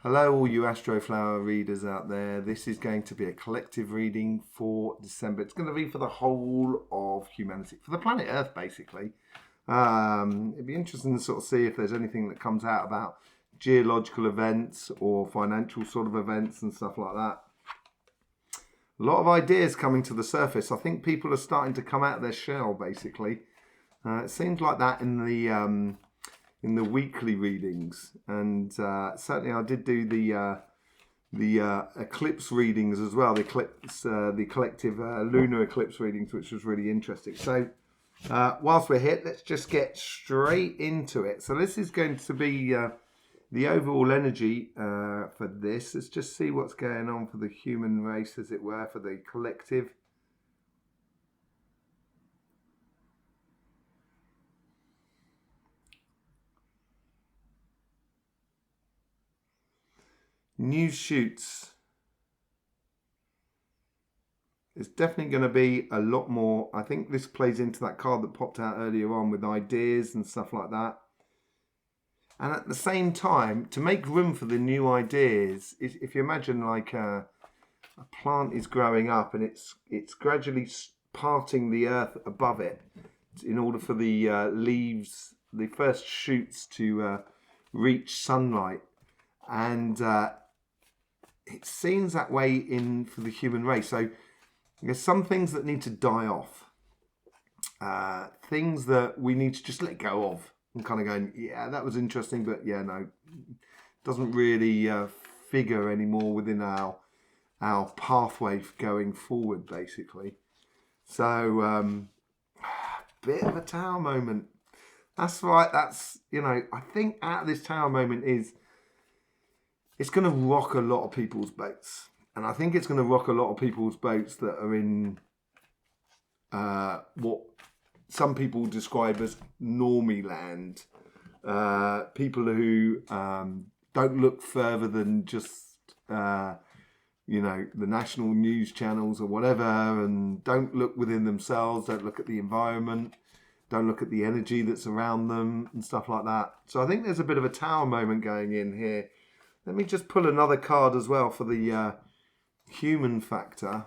Hello all you Astroflower readers out there. This is going to be a collective reading for December. It's going to be for the whole of humanity, for the planet Earth basically. It'd be interesting to sort of see if there's anything that comes out about geological events or financial sort of events and stuff like that. A lot of ideas coming to the surface. I think people are starting to come out of their shell basically. It seems like that in the weekly readings, and certainly I did do the eclipse readings as well, the collective lunar eclipse readings, which was really interesting. So whilst we're here, let's just get straight into it. So this is going to be the overall energy for this. Let's just see what's going on for the human race, as it were, for the collective. New shoots. It's definitely going to be a lot more. I think this plays into that card that popped out earlier on with ideas and stuff like that. And at the same time, to make room for the new ideas, if you imagine like a plant is growing up and it's gradually parting the earth above it in order for the leaves, the first shoots to reach sunlight. And it seems that way for the human race. So there's some things that need to die off. Things that we need to just let go of. And kind of going, yeah, that was interesting, but yeah, no, doesn't really figure anymore within our pathway going forward, basically. So, bit of a tower moment. That's right. That's, I think out of this tower moment it's going to rock a lot of people's boats. And I think it's going to rock a lot of people's boats that are in what some people describe as normie land. People who don't look further than just, the national news channels or whatever, and don't look within themselves, don't look at the environment, don't look at the energy that's around them and stuff like that. So I think there's a bit of a tower moment going in here. Let me just pull another card as well for the human factor.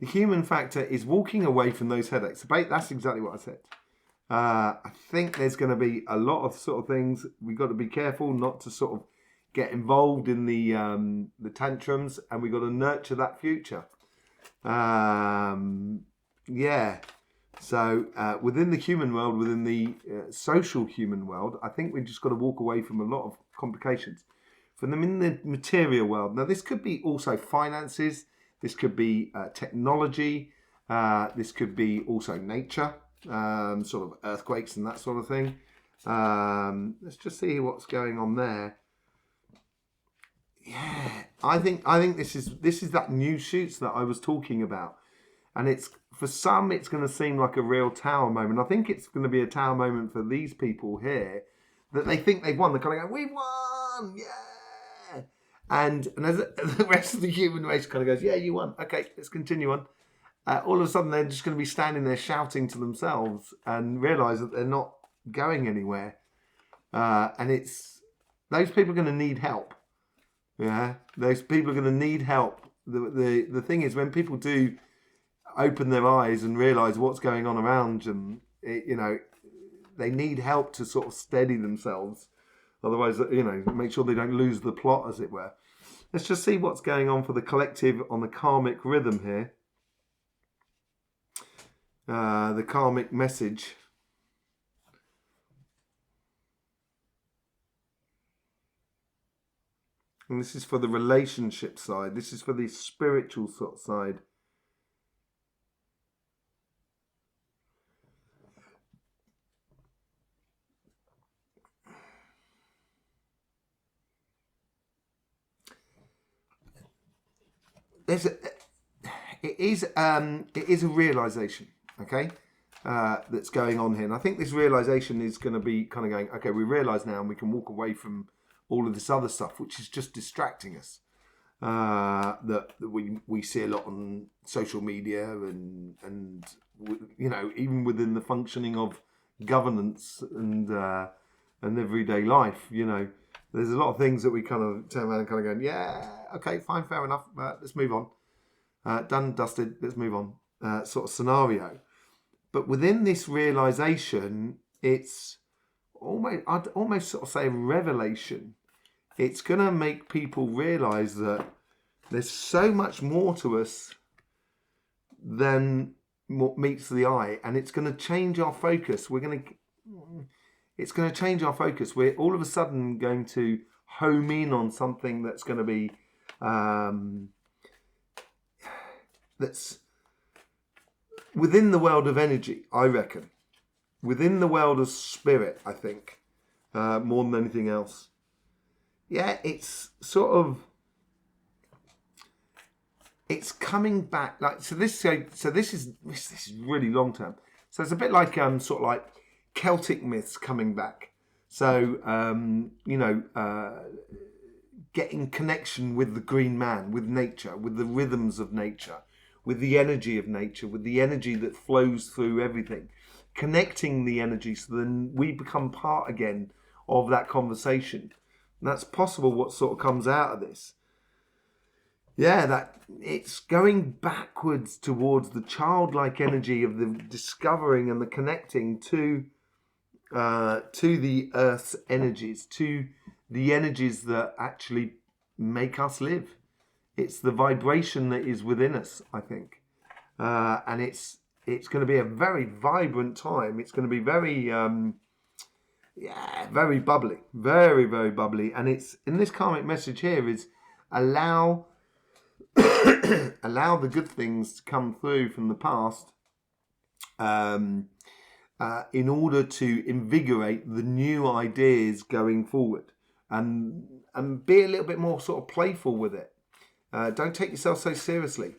The human factor is walking away from those headaches. That's exactly what I said. I think there's going to be a lot of sort of things. We've got to be careful not to sort of get involved in the tantrums, and we've got to nurture that future. Yeah. So within the human world, within the social human world, I think we've just got to walk away from a lot of complications. From them in the material world. Now, this could be also finances. This could be technology. This could be also nature, sort of earthquakes and that sort of thing. Let's just see what's going on there. Yeah, I think this is that new shoots that I was talking about. And it's, for some, it's going to seem like a real tower moment. I think it's going to be a tower moment for these people here that they think they've won. They're kind of going, we won, yeah. And as the rest of the human race kind of goes, yeah, you won. Okay, let's continue on. All of a sudden, they're just going to be standing there shouting to themselves and realise that they're not going anywhere. And those people are going to need help. Yeah, those people are going to need help. The thing is, when people do open their eyes and realise what's going on around them, they need help to sort of steady themselves. Otherwise, make sure they don't lose the plot, as it were. Let's just see what's going on for the collective on the karmic rhythm here. The karmic message. And this is for the relationship side. This is for the spiritual sort of side. It is a realization, okay, that's going on here. And I think this realization is going to be kind of going, okay, we realize now and we can walk away from all of this other stuff, which is just distracting us. That we see a lot on social media and even within the functioning of governance and everyday life, there's a lot of things that we kind of turn around and kind of go, yeah, okay, fine, fair enough, let's move on. Done, dusted, let's move on, sort of scenario. But within this realization, it's almost, I'd almost sort of say revelation. It's going to make people realize that there's so much more to us than what meets the eye, and it's going to change our focus. It's going to change our focus. We're all of a sudden going to home in on something that's going to be that's within the world of energy, I reckon. Within the world of spirit, I think, more than anything else. Yeah, it's sort of, it's coming back. Like, so this is really long term. So it's a bit like sort of like Celtic myths coming back. So getting connection with the green man, with nature, with the rhythms of nature, with the energy of nature, with the energy that flows through everything, connecting the energy so then we become part again of that conversation. And that's possible what sort of comes out of this. Yeah, that it's going backwards towards the childlike energy of the discovering and the connecting to the Earth's energies, to the energies that actually make us live. It's the vibration that is within us, I think, and it's going to be a very vibrant time. It's going to be very, very bubbly, very, very bubbly. And it's in this karmic message here is allow the good things to come through from the past, in order to invigorate the new ideas going forward, and be a little bit more sort of playful with it. Don't take yourself so seriously.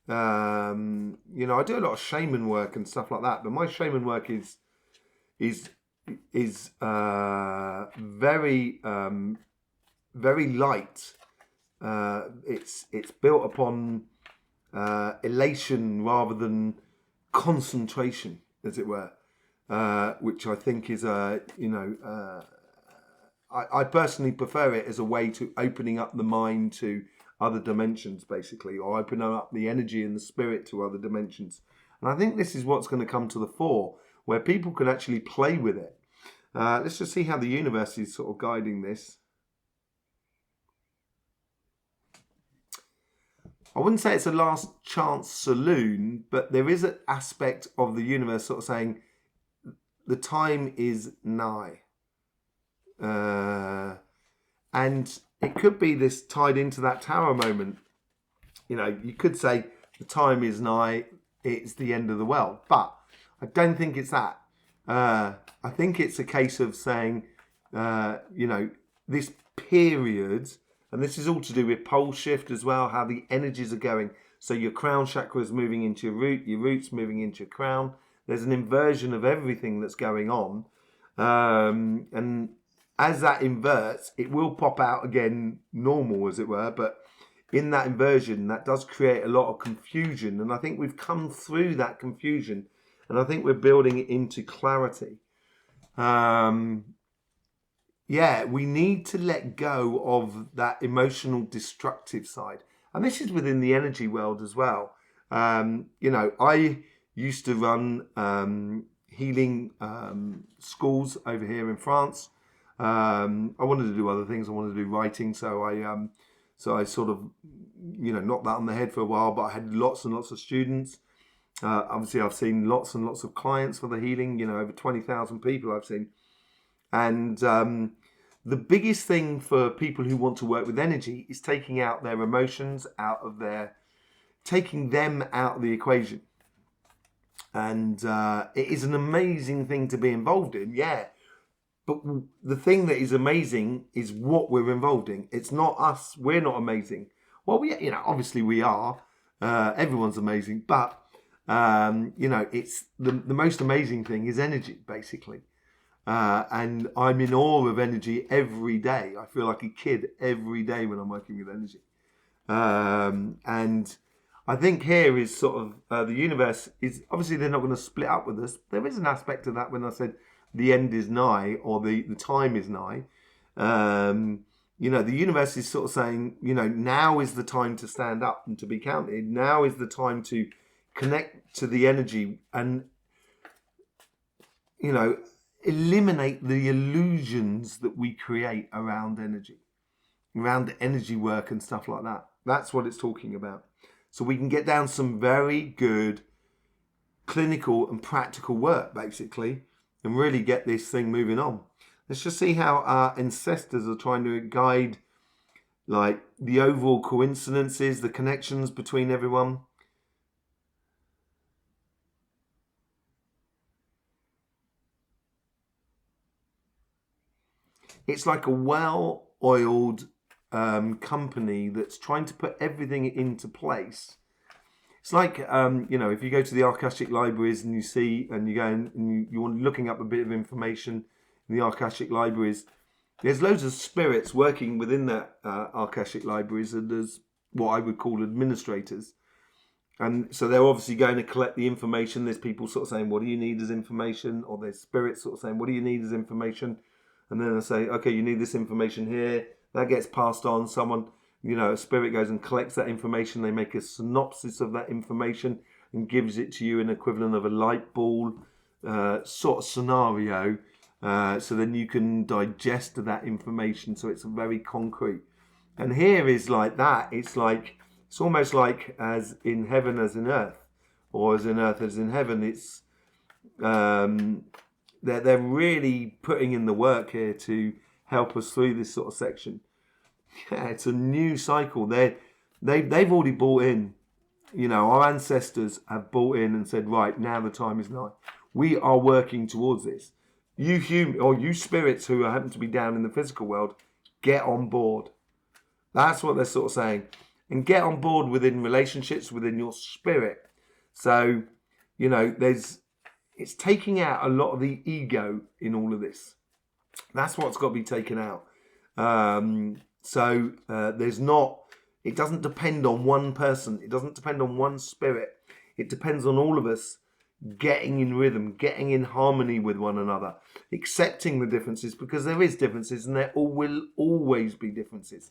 I do a lot of shaman work and stuff like that, but my shaman work is very very light. It's built upon elation rather than concentration, as it were, which I think is I personally prefer it as a way to opening up the mind to other dimensions, basically, or opening up the energy and the spirit to other dimensions. And I think this is what's going to come to the fore, where people can actually play with it. Let's just see how the universe is sort of guiding this. I wouldn't say it's a last chance saloon, but there is an aspect of the universe sort of saying the time is nigh. And it could be this tied into that tower moment. You could say the time is nigh, it's the end of the world. But I don't think it's that. I think it's a case of saying, this period, and this is all to do with pole shift as well, how the energies are going. So your crown chakra is moving into your root's moving into your crown. There's an inversion of everything that's going on. And as that inverts, it will pop out again normal, as it were. But in that inversion, that does create a lot of confusion. And I think we've come through that confusion. And I think we're building it into clarity. We need to let go of that emotional destructive side. And this is within the energy world as well. I used to run healing schools over here in France. I wanted to do other things. I wanted to do writing, so I sort of, knocked that on the head for a while. But I had lots and lots of students. Obviously, I've seen lots and lots of clients for the healing. Over 20,000 people I've seen. And the biggest thing for people who want to work with energy is taking out their emotions taking them out of the equation. And it is an amazing thing to be involved in, yeah. But the thing that is amazing is what we're involved in. It's not us. We're not amazing. Well, obviously we are. Everyone's amazing. But, it's the most amazing thing is energy, basically. And I'm in awe of energy every day. I feel like a kid every day when I'm working with energy. And I think here is sort of the universe is obviously they're not going to split up with us. There is an aspect of that when I said the end is nigh or the time is nigh. You know, the universe is sort of saying, you know, now is the time to stand up and to be counted. Now is the time to connect to the energy and, you know, eliminate the illusions that we create around energy work and stuff like that. That's what it's talking about. So we can get down some very good clinical and practical work, basically, and really get this thing moving on. Let's just see how our ancestors are trying to guide, like, the overall coincidences, the connections between everyone. It's like a well-oiled company that's trying to put everything into place. It's like, you know, if you go to the Akashic libraries and you see, and you go and you're looking up a bit of information in the Akashic libraries, there's loads of spirits working within that Akashic libraries, and there's what I would call administrators. And so they're obviously going to collect the information. There's people sort of saying, what do you need as information? Or there's spirits sort of saying, what do you need as information? And then they say, okay, you need this information here. That gets passed on. Someone, you know, a spirit goes and collects that information. They make a synopsis of that information and gives it to you in equivalent of a light ball sort of scenario. So then you can digest that information. So it's very concrete. And here is like that. It's like, it's almost like as in heaven as in earth, or as in earth as in heaven. It's they're really putting in the work here to help us through this sort of section. Yeah, it's a new cycle. They've already bought in. You know, our ancestors have bought in and said, right, now the time is nigh. We are working towards this. You spirits who happen to be down in the physical world, get on board. That's what they're sort of saying. And get on board within relationships, within your spirit. So, you know, it's taking out a lot of the ego in all of this. That's what's got to be taken out. It doesn't depend on one person. It doesn't depend on one spirit. It depends on all of us getting in rhythm, getting in harmony with one another, accepting the differences, because there is differences and there will always be differences.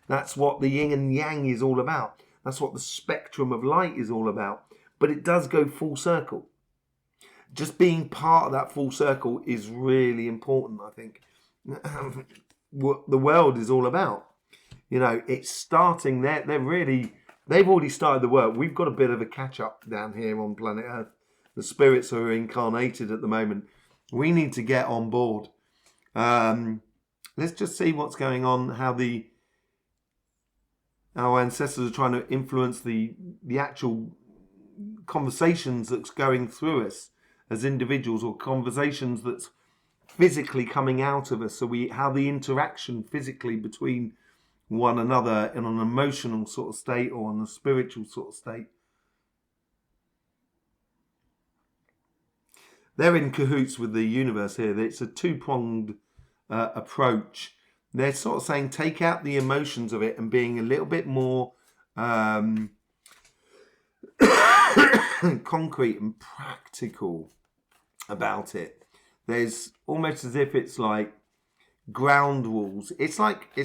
That's what the yin and yang is all about. That's what the spectrum of light is all about. But it does go full circle. Just being part of that full circle is really important, I think. What the world is all about. You know, it's starting there. They've already started the work. We've got a bit of a catch up down here on planet Earth. The spirits are incarnated at the moment. We need to get on board. Let's just see what's going on, how our ancestors are trying to influence the actual conversations that's going through us as individuals, or conversations that's physically coming out of us. So how the interaction physically between one another in an emotional sort of state or on a spiritual sort of state. They're in cahoots with the universe here. It's a two-pronged approach. They're sort of saying take out the emotions of it and being a little bit more concrete and practical about it. There's almost as if it's like ground rules. It's like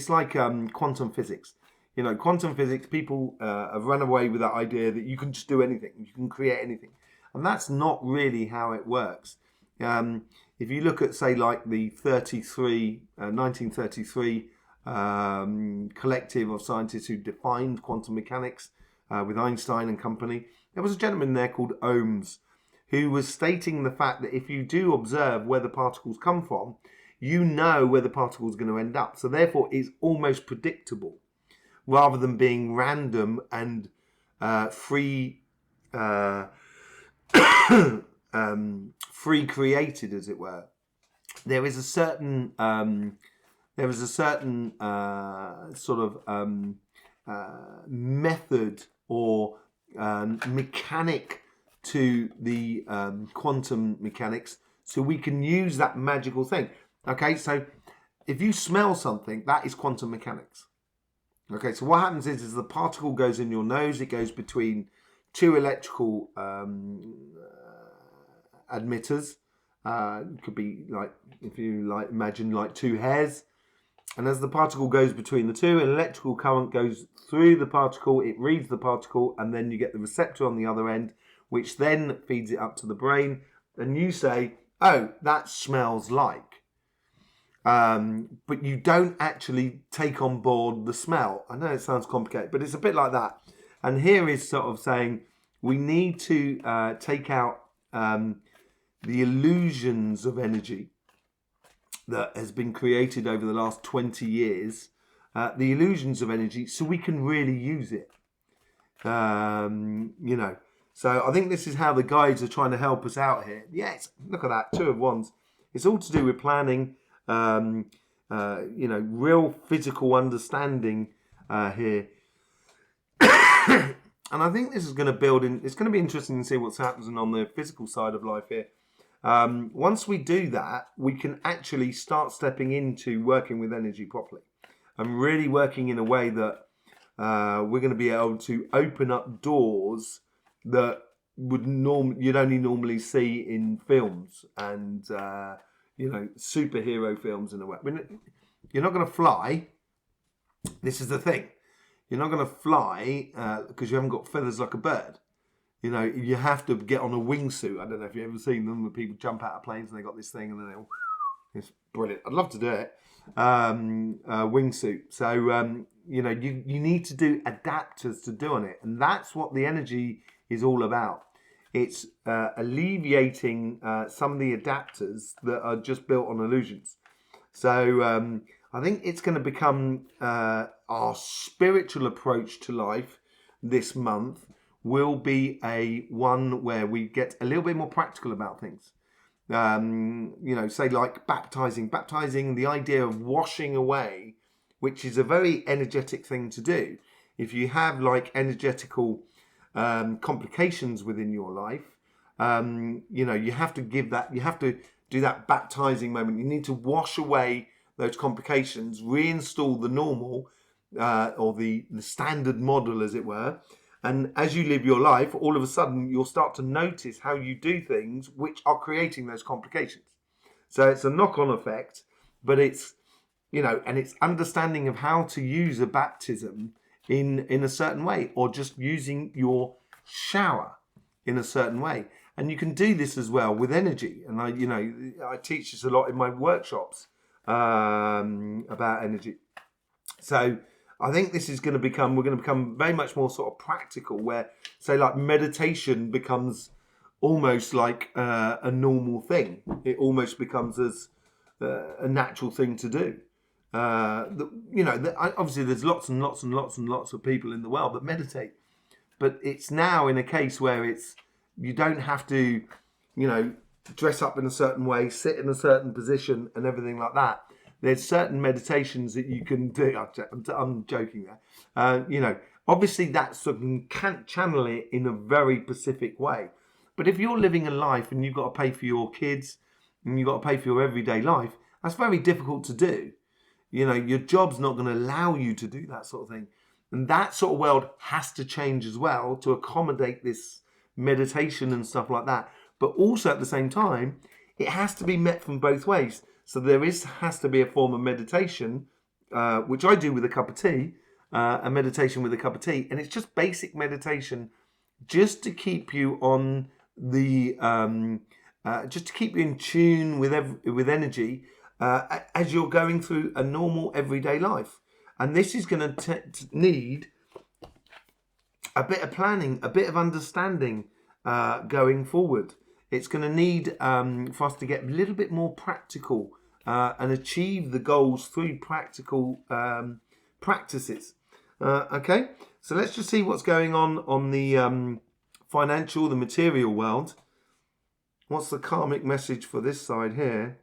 quantum physics. You know, quantum physics, people have run away with that idea that you can just do anything, you can create anything. And that's not really how it works. If you look at, say, like the 1933 collective of scientists who defined quantum mechanics with Einstein and company, there was a gentleman there called Ohms who was stating the fact that if you do observe where the particles come from, you know where the particle is going to end up. So therefore, it's almost predictable rather than being random and free created, as it were. There is a certain sort of method or mechanic to the quantum mechanics, so we can use that magical thing. Okay, so if you smell something, that is quantum mechanics. Okay, so what happens is the particle goes in your nose. It goes between two electrical emitters. It could be like, if you like, imagine like two hairs. And as the particle goes between the two, an electrical current goes through the particle, it reads the particle, and then you get the receptor on the other end, which then feeds it up to the brain. And you say, oh, that smells like. But you don't actually take on board the smell. I know it sounds complicated, but it's a bit like that. And here is sort of saying we need to take out the illusions of energy that has been created over the last 20 years, the illusions of energy, so we can really use it. You know, so I think this is how the guides are trying to help us out here. Yes, look at that, 2 of Wands. It's all to do with planning, you know, real physical understanding here. And I think this is going to build in, it's going to be interesting to see what's happening on the physical side of life here. Once we do that, we can actually start stepping into working with energy properly and really working in a way that we're going to be able to open up doors that you'd only normally see in films and you know, superhero films in a way. I mean, you're not going to fly. This is the thing. You're not going to fly because you haven't got feathers like a bird. You know, you have to get on a wingsuit. I don't know if you've ever seen them where people jump out of planes and they got this thing and then they'll... It's brilliant. I'd love to do it. Wingsuit. So, you know, you need to do adapters to doing it. And that's what the energy is all about. It's alleviating some of the adapters that are just built on illusions. So I think it's going to become our spiritual approach to life this month will be one where we get a little bit more practical about things. You know, say like baptizing, the idea of washing away, which is a very energetic thing to do. If you have like energetical complications within your life, you know, you have to do that baptizing moment. You need to wash away those complications, reinstall the normal or the standard model, as it were. And as you live your life, all of a sudden, you'll start to notice how you do things which are creating those complications. So it's a knock-on effect, but it's, you know, and it's understanding of how to use a baptism in a certain way, or just using your shower in a certain way. And you can do this as well with energy. And I teach this a lot in my workshops about energy. So I think this is we're going to become very much more sort of practical, where, say, like meditation becomes almost like a normal thing. It almost becomes as a natural thing to do. Obviously there's lots and lots and lots and lots of people in the world that meditate, but it's now in a case where you don't have to, you know, dress up in a certain way, sit in a certain position and everything like that. There's certain meditations that you can do. I'm joking there. You know, obviously that's something you can't channel it in a very specific way. But if you're living a life and you've got to pay for your kids and you've got to pay for your everyday life, that's very difficult to do. You know, your job's not going to allow you to do that sort of thing. And that sort of world has to change as well to accommodate this meditation and stuff like that. But also at the same time, it has to be met from both ways. So there has to be a form of meditation, which I do with a cup of tea, a meditation with a cup of tea. And it's just basic meditation just to keep you on the, just to keep you in tune with energy as you're going through a normal everyday life. And this is going to need a bit of planning, a bit of understanding going forward. It's going to need for us to get a little bit more practical and achieve the goals through practical practices. Okay, so let's just see what's going on the financial, the material world. What's the karmic message for this side here?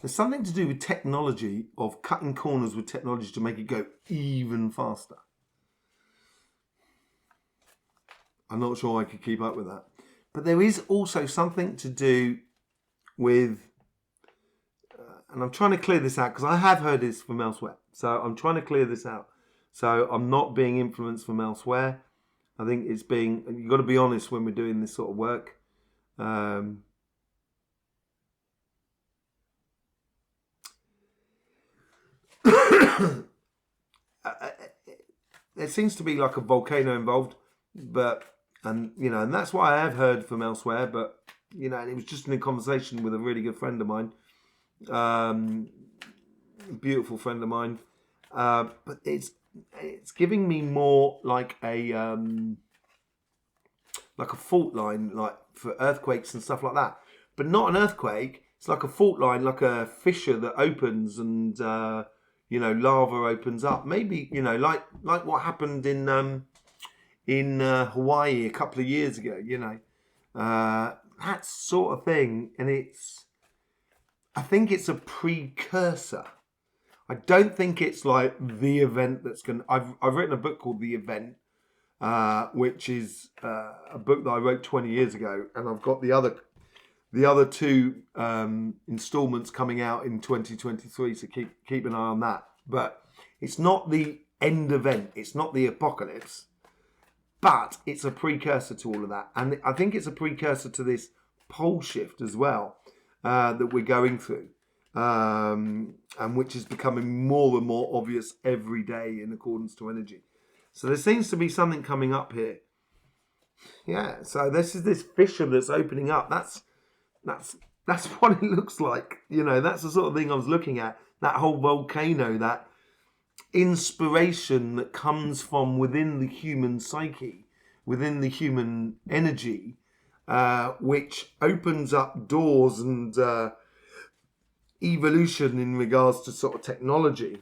There's something to do with technology, of cutting corners with technology to make it go even faster. I'm not sure I could keep up with that. But there is also something to do with, and I'm trying to clear this out because I have heard this from elsewhere. So I'm trying to clear this out. So I'm not being influenced from elsewhere. I think it's being, you've got to be honest when we're doing this sort of work. There seems to be like a volcano involved, and that's why I have heard from elsewhere, but and it was just in a conversation with a really good friend of mine, beautiful friend of mine, but it's giving me more like a fault line, like for earthquakes and stuff like that, but not an earthquake. It's like a fault line, like a fissure that opens and lava opens up. Maybe like what happened in Hawaii a couple of years ago. That sort of thing, and I think it's a precursor. I don't think it's like the event that's going. I've written a book called The Event, which is a book that I wrote 20 years ago, and I've got the other two installments coming out in 2023, so keep an eye on that. But it's not the end event, it's not the apocalypse, but it's a precursor to all of that. And I think it's a precursor to this pole shift as well that we're going through, and which is becoming more and more obvious every day in accordance to energy. So there seems to be something coming up here. Yeah, so this is this fissure that's opening up. That's what it looks like. That's the sort of thing I was looking at. That whole volcano, that inspiration that comes from within the human psyche, within the human energy, which opens up doors and evolution in regards to sort of technology,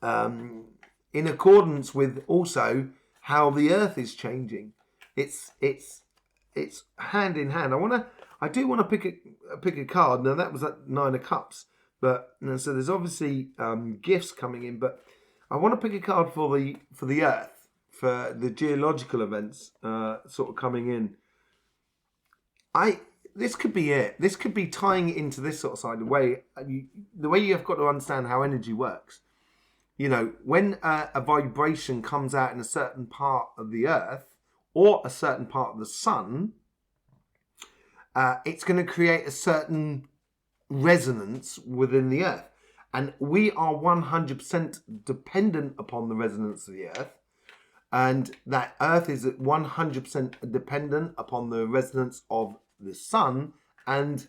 in accordance with also how the earth is changing. It's hand in hand. I do want to pick a card. Now that was at 9 of Cups, but so there's obviously gifts coming in. But I want to pick a card for the Earth, for the geological events sort of coming in. This could be it. This could be tying it into this sort of side. The way you've got to understand how energy works. When a vibration comes out in a certain part of the Earth or a certain part of the Sun, it's going to create a certain resonance within the Earth. And we are 100% dependent upon the resonance of the Earth. And that Earth is 100% dependent upon the resonance of the Sun and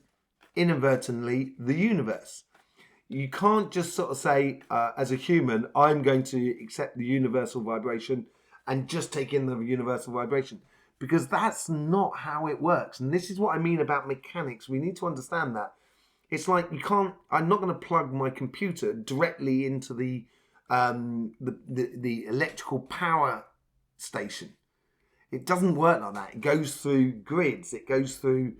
inadvertently the universe. You can't just sort of say, as a human, I'm going to accept the universal vibration and just take in the universal vibration. Because that's not how it works. And this is what I mean about mechanics. We need to understand that. It's like I'm not going to plug my computer directly into the electrical power station. It doesn't work like that. It goes through grids. It goes through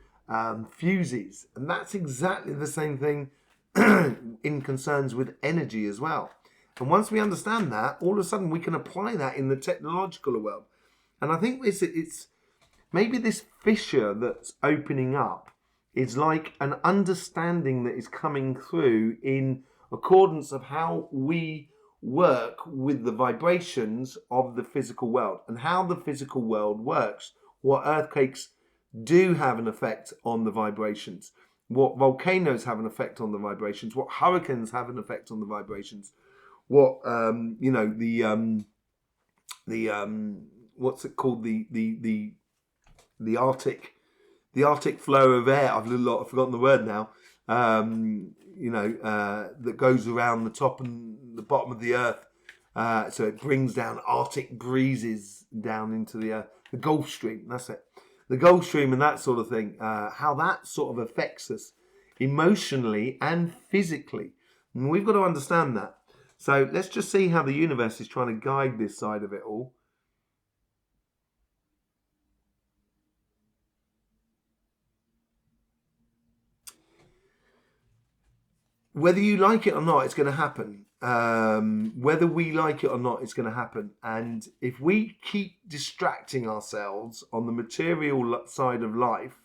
fuses. And that's exactly the same thing in concerns with energy as well. And once we understand that, all of a sudden we can apply that in the technological world. And I think it's maybe this fissure that's opening up is like an understanding that is coming through in accordance of how we work with the vibrations of the physical world and how the physical world works. What earthquakes do have an effect on the vibrations. What volcanoes have an effect on the vibrations. What hurricanes have an effect on the vibrations. What what's it called, the Arctic flow of air, I've forgotten the word now, that goes around the top and the bottom of the earth, so it brings down Arctic breezes down into the earth. The Gulf Stream, that's it, the Gulf Stream and that sort of thing, how that sort of affects us emotionally and physically, and we've got to understand that. So let's just see how the universe is trying to guide this side of it all. whether you like it or not, it's going to happen. Whether we like it or not, it's going to happen. And if we keep distracting ourselves on the material side of life,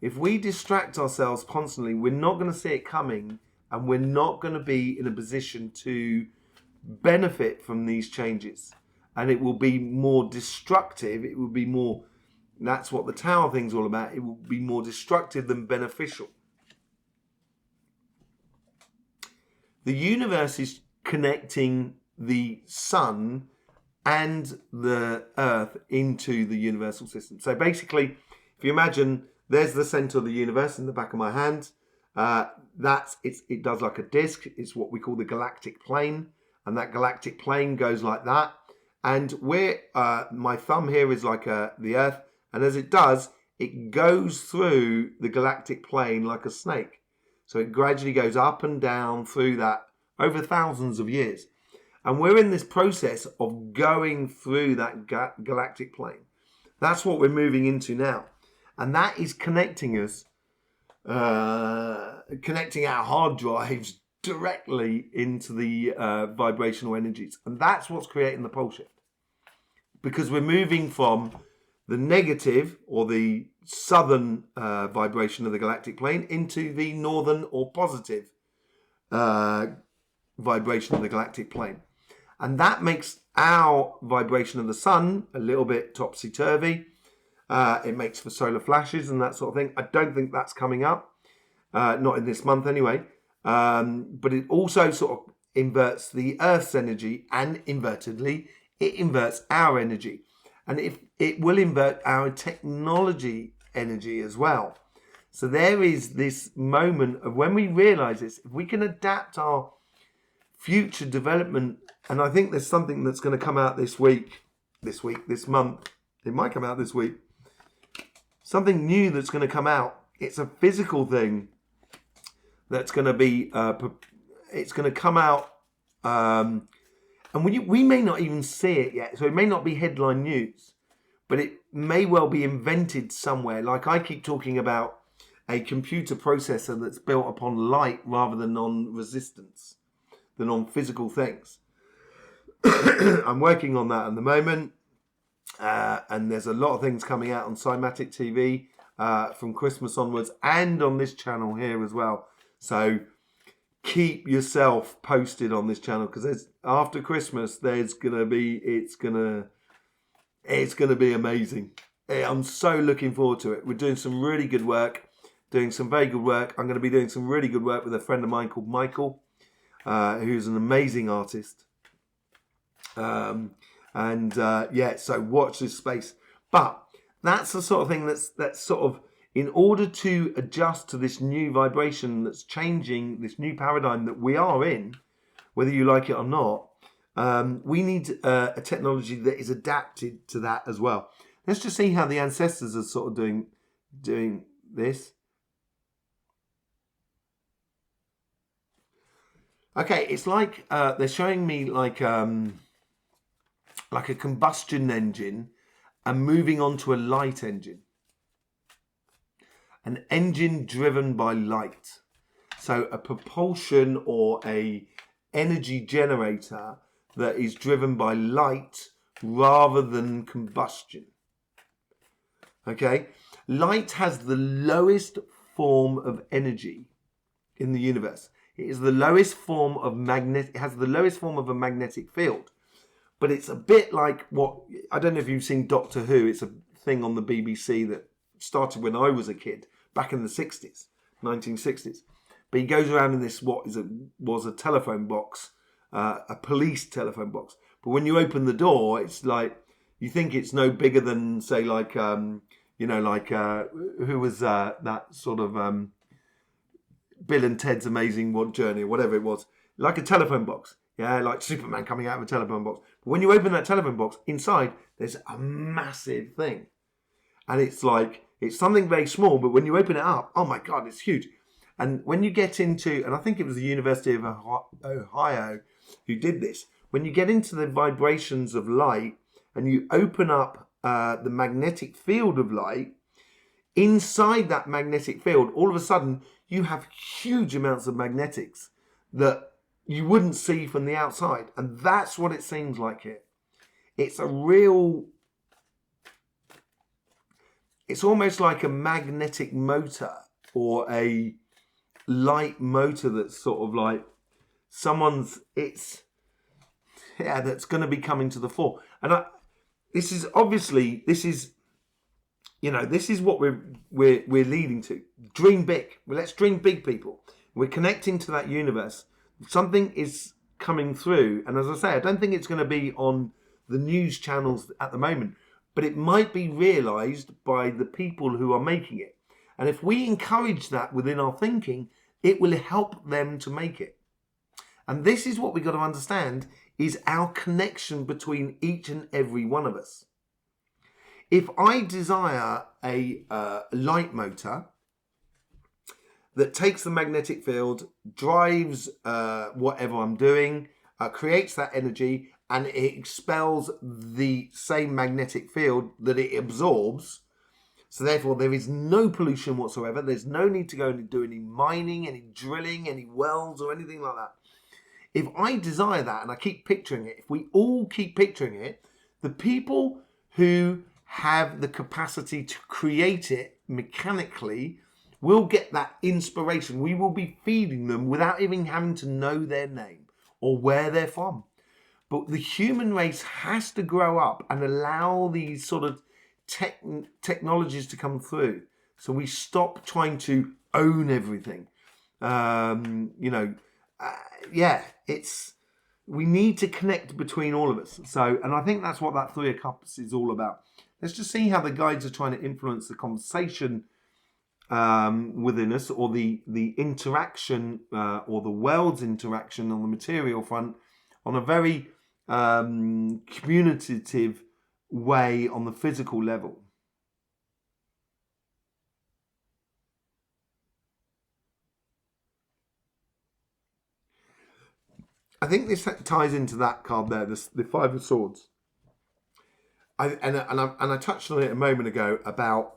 if we distract ourselves constantly, we're not going to see it coming, and we're not going to be in a position to benefit from these changes. And it will be more destructive. It will be more, that's what the Tower thing's all about. It will be more destructive than beneficial. The universe is connecting the sun and the earth into the universal system. So basically, if you imagine there's the center of the universe in the back of my hand, it does like a disc. It's what we call the galactic plane, and that galactic plane goes like that. And where my thumb here is like the earth, and as it does, it goes through the galactic plane like a snake. So it gradually goes up and down through that over thousands of years. And we're in this process of going through that galactic plane. That's what we're moving into now. And that is connecting us, connecting our hard drives directly into the vibrational energies. And that's what's creating the pole shift. Because we're moving from the negative or the southern vibration of the galactic plane into the northern or positive vibration of the galactic plane. And that makes our vibration of the sun a little bit topsy-turvy. It makes for solar flashes and that sort of thing. I don't think that's coming up, not in this month anyway. But it also sort of inverts the Earth's energy, and invertedly, it inverts our energy. And it will invert our technology energy as well. So there is this moment of when we realize this, if we can adapt our future development, and I think there's something that's going to come out this month, it might come out this week, something new that's going to come out. It's a physical thing that's going to be, it's going to come out, and we may not even see it yet, so it may not be headline news, but it may well be invented somewhere. Like I keep talking about a computer processor that's built upon light rather than on resistance, than on physical things. I'm working on that at the moment, and there's a lot of things coming out on Cymatic TV from Christmas onwards, and on this channel here as well. So keep yourself posted on this channel, because after Christmas it's gonna be amazing. I'm so looking forward to it. We're doing some really good work, doing some very good work. I'm going to be doing some really good work with a friend of mine called Michael, who's an amazing artist. So watch this space. But that's the sort of thing that's sort of, in order to adjust to this new vibration that's changing, this new paradigm that we are in, whether you like it or not, we need a technology that is adapted to that as well. Let's just see how the ancestors are sort of doing this. Okay, it's like they're showing me like a combustion engine and moving on to a light engine. An engine driven by light. So a propulsion or a energy generator that is driven by light rather than combustion. Okay? Light has the lowest form of energy in the universe. It is the lowest form of it has the lowest form of a magnetic field. But it's a bit like what, I don't know if you've seen Doctor Who. It's a thing on the BBC that started when I was a kid, back in the 60s, 1960s. But he goes around in this, was a telephone box, a police telephone box. But when you open the door, it's like, you think it's no bigger than, say, like, who was that sort of Bill and Ted's Amazing Journey, or whatever it was. Like a telephone box. Yeah, like Superman coming out of a telephone box. But when you open that telephone box, inside, there's a massive thing. And it's like, it's something very small, but when you open it up, oh my God, it's huge. And when you get into, and I think it was the University of Ohio who did this, when you get into the vibrations of light and you open up the magnetic field of light, inside that magnetic field, all of a sudden, you have huge amounts of magnetics that you wouldn't see from the outside. And that's what it seems like here. It's a real, it's almost like a magnetic motor or a light motor that's sort of like someone's, that's going to be coming to the fore. And this is obviously, this is what we're leading to. Dream big. Well, let's dream big, people. We're connecting to that universe. Something is coming through. And as I say, I don't think it's going to be on the news channels at the moment, but it might be realized by the people who are making it. And if we encourage that within our thinking, it will help them to make it. And this is what we've got to understand, is our connection between each and every one of us. If I desire a light motor that takes the magnetic field, drives whatever I'm doing, creates that energy, and it expels the same magnetic field that it absorbs, so therefore there is no pollution whatsoever, there's no need to go and do any mining, any drilling, any wells or anything like that. If I desire that, and I keep picturing it, if we all keep picturing it, the people who have the capacity to create it mechanically will get that inspiration. We will be feeding them without even having to know their name or where they're from. But the human race has to grow up and allow these sort of technologies to come through. So we stop trying to own everything. We need to connect between all of us. So, and I think that's what that Three of Cups is all about. Let's just see how the guides are trying to influence the conversation within us, or the interaction, or the world's interaction on the material front, on a very communicative way on the physical level. I think this ties into that card there, the Five of Swords. I touched on it a moment ago about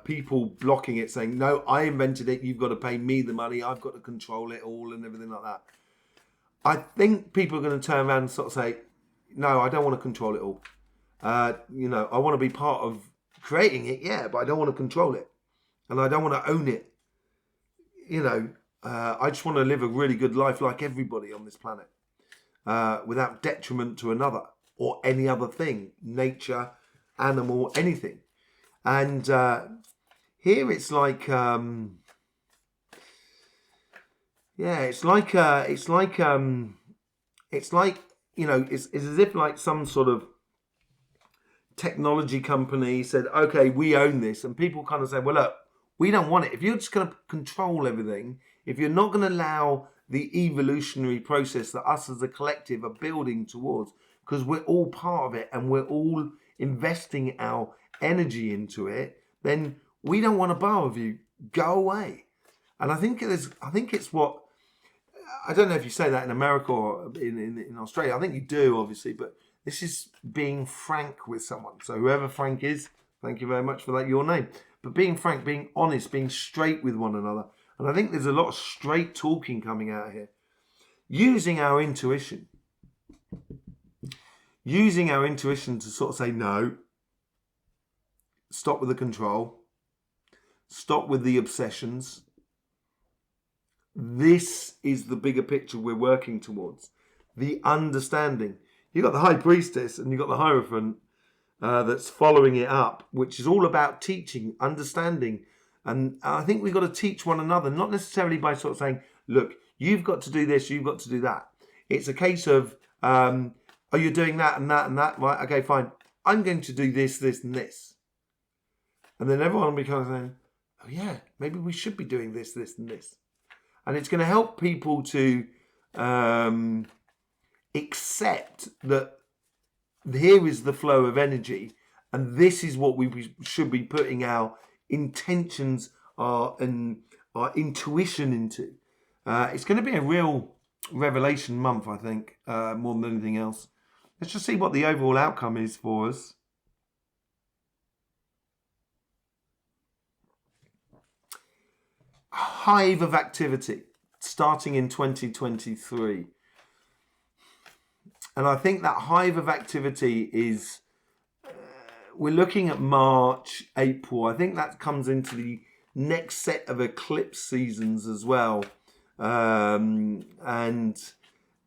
people blocking it, saying, no, I invented it, you've got to pay me the money, I've got to control it all and everything like that. I think people are going to turn around and sort of say, no, I don't want to control it all. I want to be part of creating it, yeah, but I don't want to control it. And I don't want to own it. I just want to live a really good life like everybody on this planet, without detriment to another or any other thing, nature, animal, anything. And here it's like, it's as if like some sort of technology company said, okay, we own this. And people kind of say, well, look, we don't want it. If you're just going to control everything, if you're not going to allow the evolutionary process that us as a collective are building towards, because we're all part of it and we're all investing our energy into it, then we don't want to bother with you. Go away. And I think it's what, I don't know if you say that in America or in Australia. I think you do, obviously, but this is being frank with someone. So whoever Frank is, thank you very much for that, your name. But being frank, being honest, being straight with one another. And I think there's a lot of straight talking coming out here. Using our intuition. Using our intuition to sort of say, no. Stop with the control. Stop with the obsessions. This is the bigger picture we're working towards. The understanding. You've got the High Priestess and you've got the Hierophant that's following it up, which is all about teaching, understanding. And I think we've got to teach one another, not necessarily by sort of saying, look, you've got to do this, you've got to do that. It's a case of, oh, you're doing that and that and that. Right, okay, fine. I'm going to do this, this and this. And then everyone becomes saying, oh yeah, maybe we should be doing this, this and this. And it's going to help people to accept that here is the flow of energy and this is what we should be putting our intentions and our intuition into. It's going to be a real revelation month, I think, more than anything else. Let's just see what the overall outcome is for us. hive of activity starting in 2023. And I think that hive of activity is, we're looking at March, April. I think that comes into the next set of eclipse seasons as well. And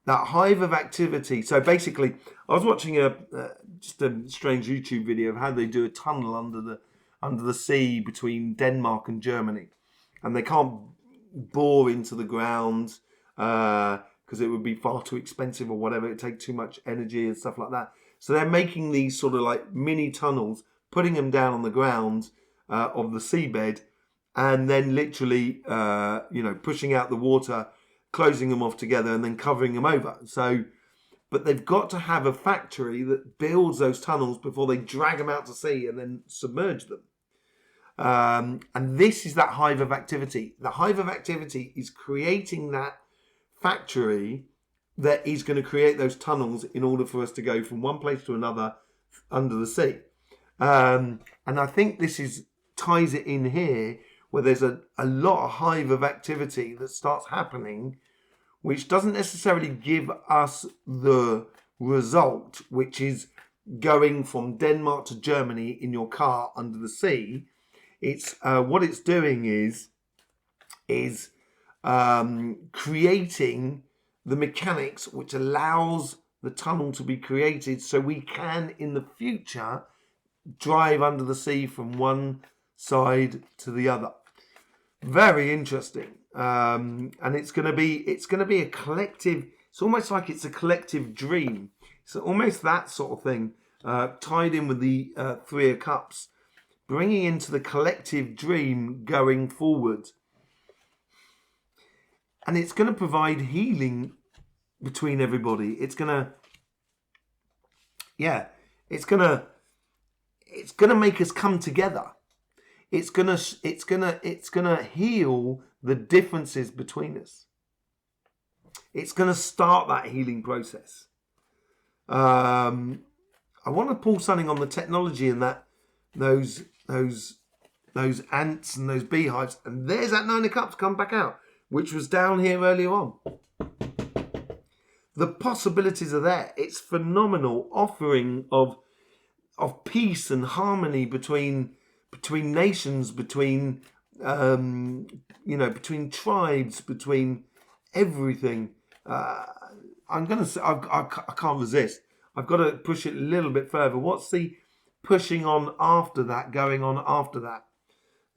that hive of activity. So basically, I was watching just a strange YouTube video of how they do a tunnel under the sea between Denmark and Germany, and they can't bore into the ground because it would be far too expensive or whatever. It'd take too much energy and stuff like that. So they're making these sort of like mini tunnels, putting them down on the ground of the seabed, and then literally, pushing out the water, closing them off together, and then covering them over. So, but they've got to have a factory that builds those tunnels before they drag them out to sea and then submerge them. And this is that hive of activity. The hive of activity is creating that factory that is going to create those tunnels in order for us to go from one place to another under the sea. And I think this ties it in here, where there's a lot of hive of activity that starts happening, which doesn't necessarily give us the result, which is going from Denmark to Germany in your car under the sea. It's what it's doing is creating the mechanics which allows the tunnel to be created, so we can in the future drive under the sea from one side to the other. Very interesting. And it's going to be a collective. It's almost like it's a collective dream. It's almost that sort of thing, tied in with the Three of Cups, bringing into the collective dream going forward. And it's going to provide healing between everybody. It's going to make us come together. It's gonna heal the differences between us. It's gonna start that healing process. I want to pull something on the technology and that those ants and those beehives. And there's that Nine of Cups come back out, which was down here earlier on. The possibilities are there. It's phenomenal offering of peace and harmony between nations, between between tribes, between everything. I'm gonna say I can't resist. I've got to push it a little bit further. What's the pushing on after that? Going on after that?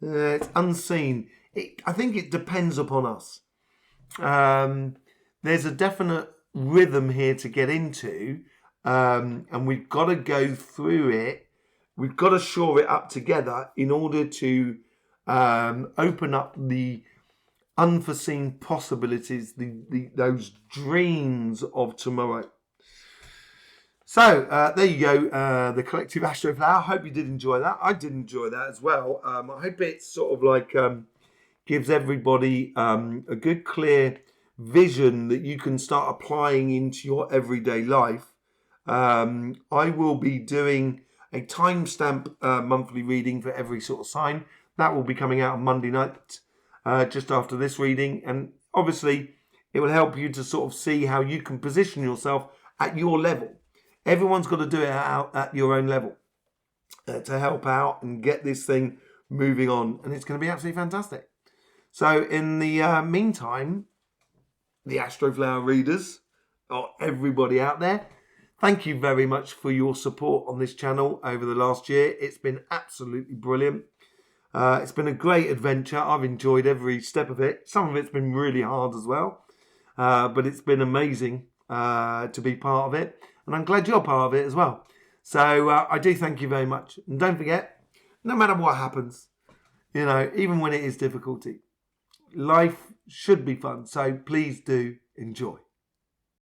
It's unseen. I think it depends upon us. There's a definite rhythm here to get into, and we've got to go through it. We've got to shore it up together in order to open up the unforeseen possibilities, those dreams of tomorrow. So there you go, the collective Astroflower. I hope you did enjoy that. I did enjoy that as well. I hope it sort of like gives everybody a good, clear vision that you can start applying into your everyday life. I will be doing a timestamp monthly reading for every sort of sign. That will be coming out on Monday night, just after this reading. And obviously, it will help you to sort of see how you can position yourself at your level. Everyone's got to do it out at your own level to help out and get this thing moving on. And it's going to be absolutely fantastic. So in the meantime, the Astroflower readers, or everybody out there, thank you very much for your support on this channel over the last year. It's been absolutely brilliant. It's been a great adventure. I've enjoyed every step of it. Some of it's been really hard as well. But it's been amazing to be part of it. And I'm glad you're part of it as well. So I do thank you very much. And don't forget, no matter what happens, even when it is difficulty, life should be fun. So please do enjoy.